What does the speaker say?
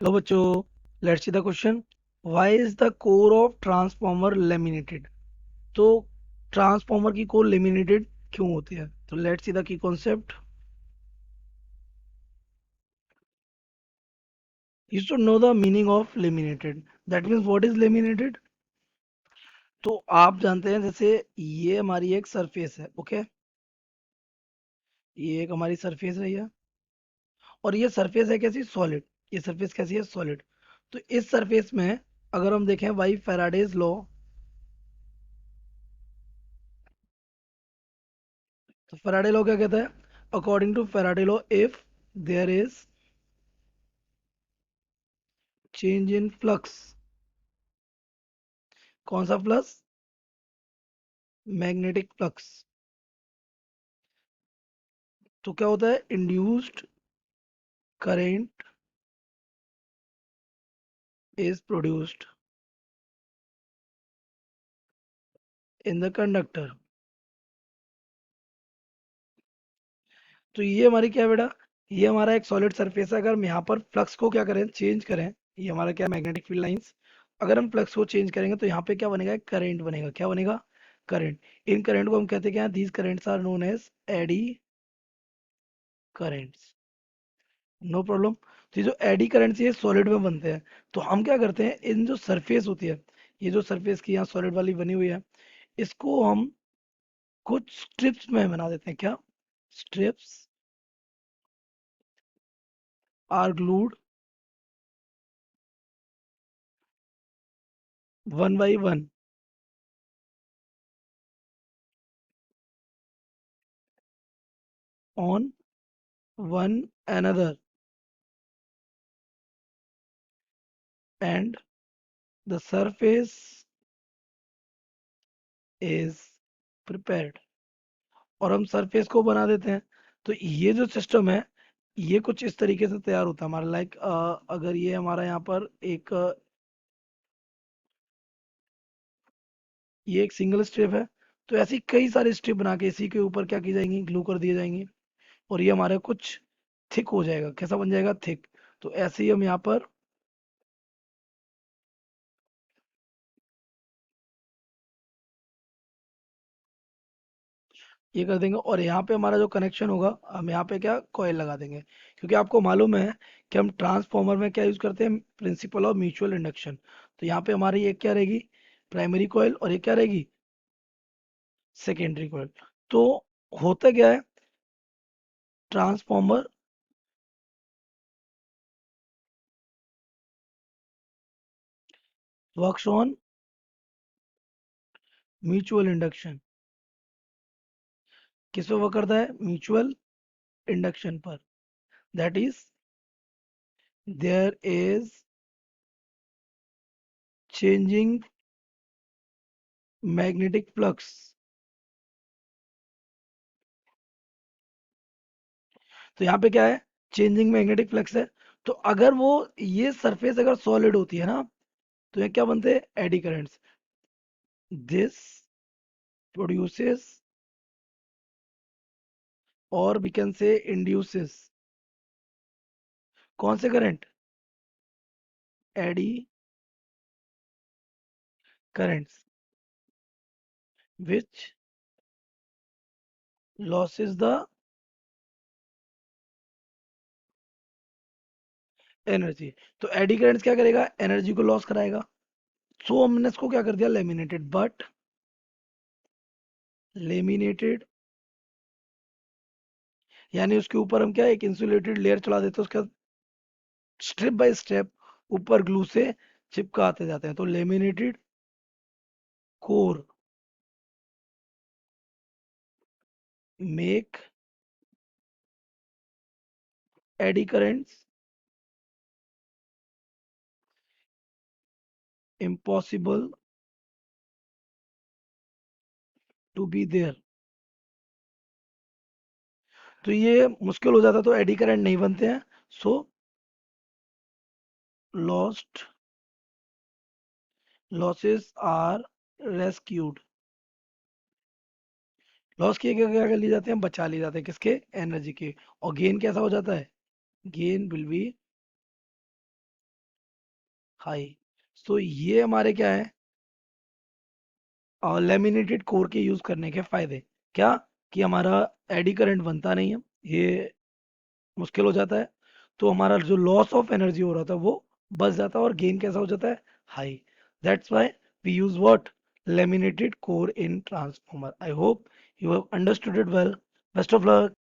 Hello बच्चों, let's see the question. Why is the core of transformer laminated? तो transformer की core laminated क्यों होती है? तो let's see the key concept. You should know the meaning of laminated. That means what is laminated. तो आप जानते हैं, जैसे ये हमारी एक सरफेस है, ओके। ये एक हमारी सरफेस है ये, और ये सरफेस है कैसी? सॉलिड। ये सरफेस कैसी है? सॉलिड। तो इस सरफेस में अगर हम देखें बाई फैराडेज लॉ, तो फैराडे लॉ क्या कहता है? According to Faraday law, if there is change in flux, कौन सा फ्लक्स? Magnetic flux. तो क्या होता है? Induced current is produced in the conductor. तो ये हमारी क्या है बेटा? ये हमारा एक सॉलिड सरफेस है। अगर हम यहाँ पर फ्लक्स को क्या करें? चेंज करें। ये हमारा क्या? Magnetic field lines. अगर हम फ्लक्स को चेंज करेंगे तो यहाँ पे क्या बनेगा? करंट बनेगा। क्या बनेगा? करंट। इन करंट को हम कहते हैं क्या? These currents are known as eddy currents. No problem. तो ये जो एडी करंट्स ये सॉलिड में बनते हैं। तो हम क्या करते हैं, इन जो सरफेस होती है, ये जो सरफेस की यहाँ सॉलिड वाली बनी हुई है, इसको हम कुछ स्ट्रिप्स में बना देते हैं। क्या? Strips are glued one by one on one another, and the surface is prepared। और हम सरफेस को बना देते हैं। तो ये जो सिस्टम है, ये कुछ इस तरीके से तैयार होता है हमारा। लाइक अगर ये हमारा यहाँ पर एक ये एक सिंगल स्ट्रिप है, तो ऐसी कई सारी स्ट्रिप बना के इसी के ऊपर क्या की जाएंगी? ग्लू कर दिए जाएंगी। और ये हमारे कुछ थिक हो जाएगा। कैसा बन जाएगा? थिक। तो ऐसे ही हम यहाँ पर ये कर देंगे, और यहाँ पे हमारा जो कनेक्शन होगा, हम यहाँ पे क्या? कॉइल लगा देंगे। क्योंकि आपको मालूम है कि हम ट्रांसफॉर्मर में क्या यूज करते हैं? Principle of mutual induction. तो यहाँ पे हमारी एक क्या रहेगी? प्राइमरी कॉइल, और एक क्या रहेगी? Secondary coil. तो होता क्या है? Transformer works on mutual induction. किस पे वर्क करता है? म्यूचुअल इंडक्शन पर। That is there is changing magnetic flux. तो यहाँ पे क्या है? चेंजिंग मैग्नेटिक फ्लक्स है। तो अगर वो ये सरफेस अगर सॉलिड होती है ना, तो ये क्या बनते हैं? Eddy currents. दिस प्रोड्यूसेस, और वी कैन से इंड्यूसेस, कौन से current? Eddy currents which losses the energy. तो एडी करंट्स क्या करेगा? एनर्जी को लॉस कराएगा। सो हमने इसको क्या कर दिया? लेमिनेटेड। बट लेमिनेटेड यानी उसके ऊपर हम क्या? एक इंसुलेटेड लेयर चढ़ा देते हैं। उसका स्टेप बाय स्टेप ऊपर ग्लू से चिपकाते जाते हैं। तो laminated core make eddy currents impossible to be there। तो ये मुश्किल हो जाता, तो एडी करंट नहीं बनते हैं। So lost losses are rescued. Loss किए क्या क्या कर लिए जाते हैं? बचा लिए जाते हैं। किसके? एनर्जी के। और गेन कैसा हो जाता है? Gain will be high. तो ये हमारे क्या है, और लेमिनेटेड कोर के यूज करने के फायदे क्या, कि हमारा एडी करंट बनता नहीं है, ये मुश्किल हो जाता है। तो हमारा जो लॉस ऑफ एनर्जी हो रहा था वो बच जाता है, और गेन कैसा हो जाता है, high. That's why we use what, laminated core in transformer. I hope you have understood it well. Best of luck.